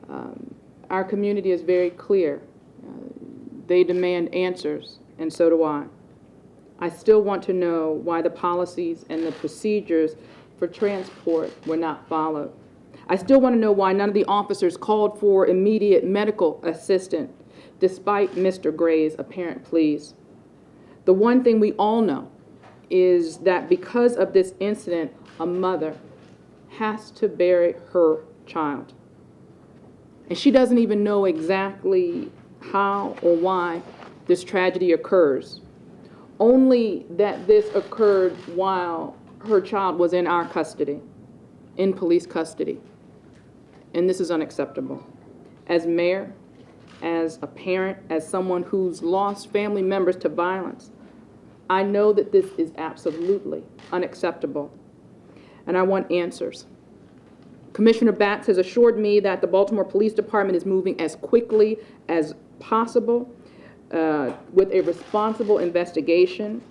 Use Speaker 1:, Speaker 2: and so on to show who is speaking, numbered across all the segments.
Speaker 1: Our community is very clear. They demand answers, and so do I. I still want to know why the policies and the procedures for transport were not followed. I still want to know why none of the officers called for immediate medical assistance, despite Mr. Gray's apparent pleas. The one thing we all know is that because of this incident, a mother has to bury her child. And she doesn't even know exactly how or why this tragedy occurs. Only that this occurred while her child was in our custody, in police custody. And this is unacceptable. As mayor, as a parent, as someone who's lost family members to violence, I know that this is absolutely unacceptable, and I want answers. Commissioner Batts has assured me that the Baltimore Police Department is moving as quickly as possible with a responsible investigation,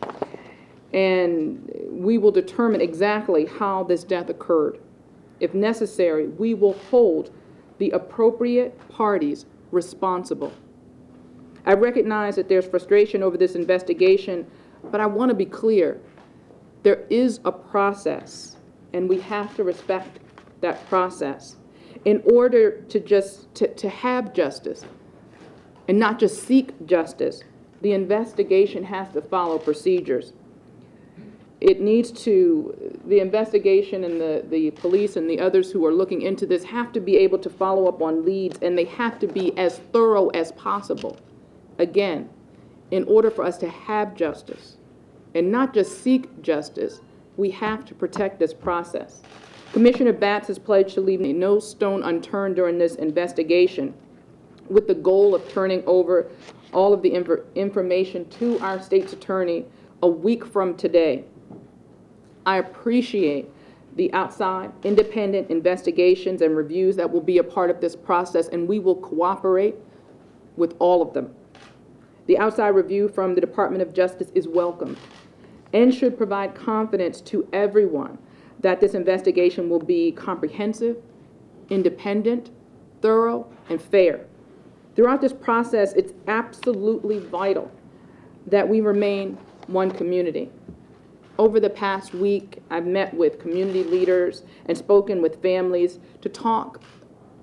Speaker 1: and we will determine exactly how this death occurred. If necessary, we will hold the appropriate parties responsible. I recognize that there's frustration over this investigation, but I want to be clear. There is a process, and we have to respect that process in order to have justice and not just seek justice. The investigation has to follow procedures. It needs to, the investigation and the police and the others who are looking into this have to be able to follow up on leads, and they have to be as thorough as possible. Again, in order for us to have justice and not just seek justice, we have to protect this process. Commissioner Batts has pledged to leave no stone unturned during this investigation, with the goal of turning over all of the information to our state's attorney a week from today. I appreciate the outside independent investigations and reviews that will be a part of this process, and we will cooperate with all of them. The outside review from the Department of Justice is welcome and should provide confidence to everyone that this investigation will be comprehensive, independent, thorough, and fair. Throughout this process, it's absolutely vital that we remain one community. Over the past week, I've met with community leaders and spoken with families to talk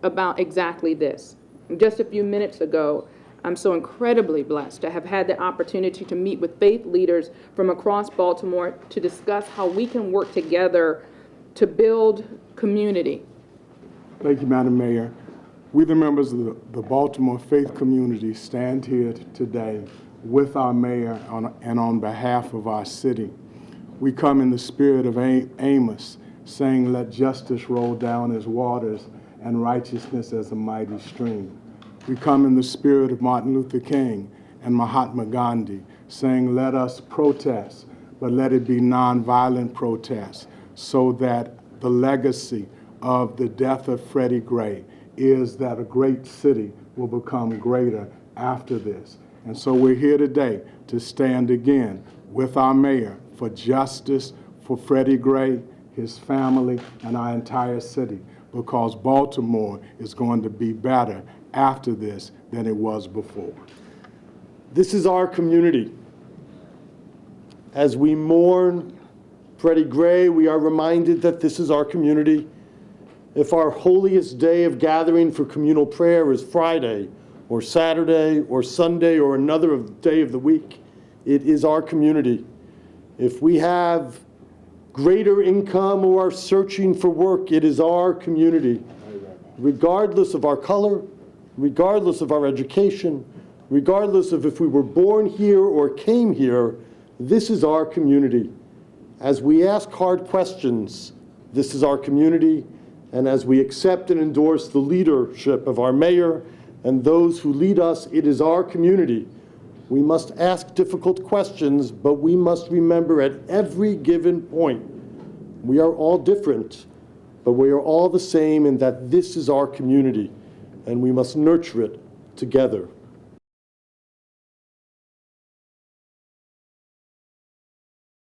Speaker 1: about exactly this. Just a few minutes ago, I'm so incredibly blessed to have had the opportunity to meet with faith leaders from across Baltimore to discuss how we can work together to build community.
Speaker 2: Thank you, Madam Mayor. We, the members of the Baltimore faith community, stand here today with our mayor and on behalf of our city. We come in the spirit of Amos, saying, "Let justice roll down as waters and righteousness as a mighty stream." We come in the spirit of Martin Luther King and Mahatma Gandhi, saying, "Let us protest, but let it be nonviolent protest, so that the legacy of the death of Freddie Gray is that a great city will become greater after this." And so we're here today to stand again with our mayor for justice for Freddie Gray, his family, and our entire city, because Baltimore is going to be better after this than it was before.
Speaker 3: This is our community. As we mourn Freddie Gray, we are reminded that this is our community. If our holiest day of gathering for communal prayer is Friday or Saturday or Sunday or another day of the week, it is our community. If we have greater income or are searching for work, it is our community. Regardless of our color, regardless of our education, regardless of if we were born here or came here, this is our community. As we ask hard questions, this is our community. And as we accept and endorse the leadership of our mayor and those who lead us, it is our community. We must ask difficult questions, but we must remember at every given point, we are all different, but we are all the same in that this is our community, and we must nurture it together.